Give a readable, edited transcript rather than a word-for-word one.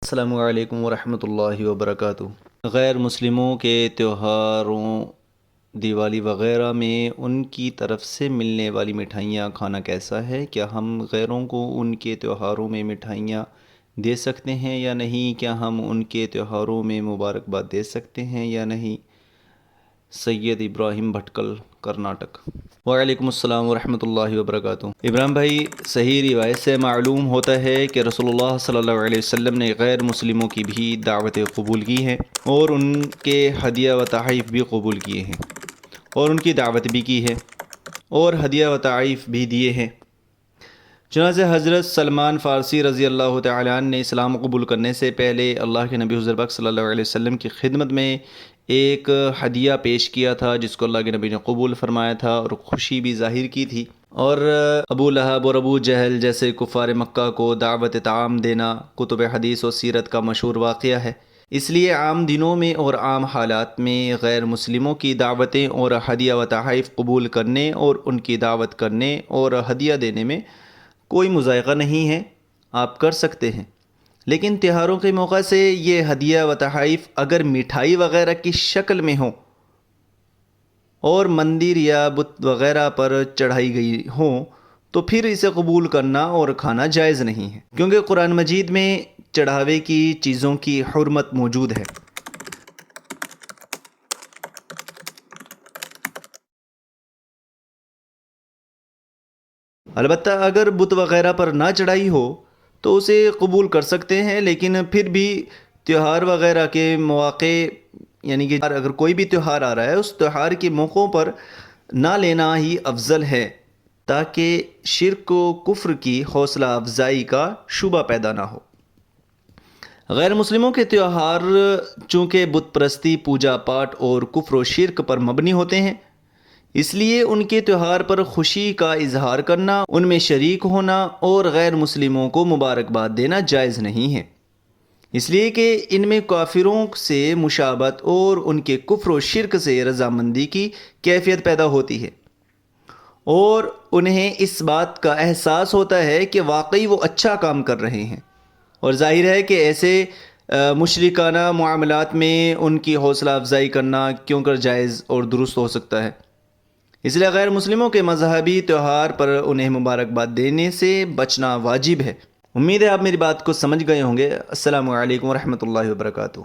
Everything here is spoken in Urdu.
السلام علیکم ورحمۃ اللہ وبرکاتہ۔ غیر مسلموں کے تہواروں دیوالی وغیرہ میں ان کی طرف سے ملنے والی مٹھائیاں کھانا کیسا ہے؟ کیا ہم غیروں کو ان کے تہواروں میں مٹھائیاں دے سکتے ہیں یا نہیں؟ کیا ہم ان کے تہواروں میں مبارکباد دے سکتے ہیں یا نہیں؟ سید ابراہیم بھٹکل، کرناٹک۔ وعلیکم السلام ورحمۃ اللہ وبرکاتہ۔ ابراہیم بھائی، صحیح روایت سے معلوم ہوتا ہے کہ رسول اللہ صلی اللہ علیہ وسلم نے غیر مسلموں کی بھی دعوتیں قبول کی ہیں اور ان کے ہدیہ و تحائف بھی قبول کیے ہیں اور ان کی دعوت بھی کی ہے اور ہدیہ و تحائف بھی دیے ہیں۔ چنانچہ حضرت سلمان فارسی رضی اللہ تعالیٰ عنہ نے اسلام قبول کرنے سے پہلے اللہ کے نبی حضور پاک صلی اللہ علیہ وسلم کی خدمت میں ایک ہدیہ پیش کیا تھا جس کو اللہ کے نبی نے قبول فرمایا تھا اور خوشی بھی ظاہر کی تھی، اور ابو لہب اور ابو جہل جیسے کفار مکہ کو دعوت طعام دینا کتب حدیث و سیرت کا مشہور واقعہ ہے۔ اس لیے عام دنوں میں اور عام حالات میں غیر مسلموں کی دعوتیں اور ہدیہ و تحائف قبول کرنے اور ان کی دعوت کرنے اور ہدیہ دینے میں کوئی مضائقہ نہیں ہے، آپ کر سکتے ہیں۔ لیکن تہواروں کے موقع سے یہ ہدیہ و تحائف اگر مٹھائی وغیرہ کی شکل میں ہوں اور مندر یا بت وغیرہ پر چڑھائی گئی ہوں تو پھر اسے قبول کرنا اور کھانا جائز نہیں ہے، کیونکہ قرآن مجید میں چڑھاوے کی چیزوں کی حرمت موجود ہے۔ البتہ اگر بت وغیرہ پر نہ چڑھائی ہو تو اسے قبول کر سکتے ہیں، لیکن پھر بھی تہوار وغیرہ کے مواقع، یعنی کہ اگر کوئی بھی تہوار آ رہا ہے اس تہوار کے موقعوں پر نہ لینا ہی افضل ہے، تاکہ شرک و کفر کی حوصلہ افزائی کا شبہ پیدا نہ ہو۔ غیر مسلموں کے تہوار چونکہ بت پرستی، پوجا پاٹ اور کفر و شرک پر مبنی ہوتے ہیں، اس لیے ان کے تہوار پر خوشی کا اظہار کرنا، ان میں شریک ہونا اور غیر مسلموں کو مبارکباد دینا جائز نہیں ہے، اس لیے کہ ان میں کافروں سے مشابہت اور ان کے کفر و شرک سے رضامندی کی کیفیت پیدا ہوتی ہے، اور انہیں اس بات کا احساس ہوتا ہے کہ واقعی وہ اچھا کام کر رہے ہیں، اور ظاہر ہے کہ ایسے مشرکانہ معاملات میں ان کی حوصلہ افزائی کرنا کیوں کر جائز اور درست ہو سکتا ہے۔ اس لیے غیر مسلموں کے مذہبی تہوار پر انہیں مبارکباد دینے سے بچنا واجب ہے۔ امید ہے آپ میری بات کو سمجھ گئے ہوں گے۔ السلام علیکم ورحمۃ اللہ وبرکاتہ۔